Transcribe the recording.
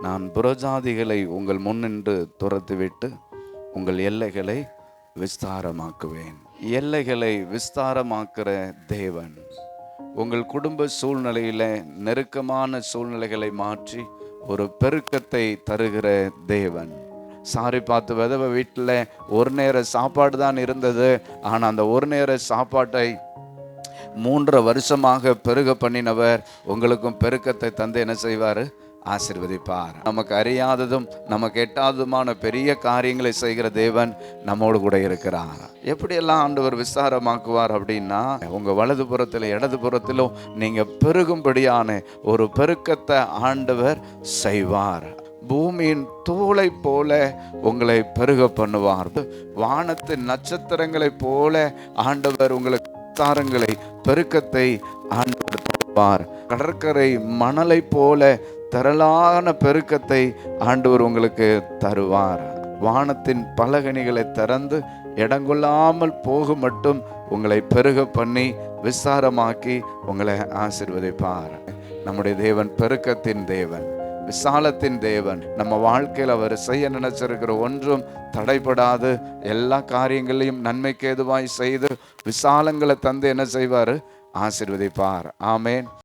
நான் புறஜாதிகளை உங்கள் முன்னின்று துரத்திவிட்டு உங்கள் எல்லைகளை விஸ்தாரமாக்குவேன். எல்லைகளை விஸ்தாரமாக்குற தேவன் உங்கள் குடும்ப சூழ்நிலையில நெருக்கமான சூழ்நிலைகளை மாற்றி ஒரு பெருக்கத்தை தருகிற தேவன். சாரி பார்த்து விதவை வீட்டில் ஒரு நேர சாப்பாடு தான் இருந்தது. ஆனால் அந்த ஒரு நேர சாப்பாட்டை 3 வருஷமாக பெருக பண்ணினவர் உங்களுக்கும் பெருக்கத்தை தந்து என்ன செய்வார்? ஆசீர்வதிப்பார். நமக்கு அறியாததும் நமக்கு எட்டாததுமான பெரிய காரியங்களை செய்கிற தேவன் நம்மோடு கூட இருக்கிறார். எப்படியெல்லாம் ஆண்டவர் விஸ்தாரமாக்குவார் அப்படின்னா, உங்க வலது புறத்தில் இடது புறத்திலும் நீங்க பெருகும்படியான ஒரு பெருக்கத்தை ஆண்டவர் செய்வார். பூமியின் தூளை போல உங்களை பெருக பண்ணுவார். வானத்தின் நட்சத்திரங்களை போல ஆண்டவர் உங்களுக்கு தாரங்களை பெருக்கத்தை ஆண்டவர் தருவார். கடற்கரை மணலை போல திரளான பெருக்கத்தை ஆண்டவர் உங்களுக்கு தருவார். வானத்தின் பலகணிகளை திறந்து இடங்கொள்ளாமல் போக மட்டும் உங்களை பெருக பண்ணி விஸ்தாரமாக்கி உங்களை ஆசீர்வதிப்பார். நம்முடைய தேவன் பெருக்கத்தின் தேவன், விசாலத்தின் தேவன். நம்ம வாழ்க்கையில் அவர் செய்ய நினைச்சிருக்கிற ஒன்றும் தடைபடாது, எல்லா காரியங்களையும் நன்மைக்கு ஏதுவாய் செய்து விசாலங்களை தந்து என்ன செய்வார்? ஆசீர்வதிப்பார். ஆமேன்.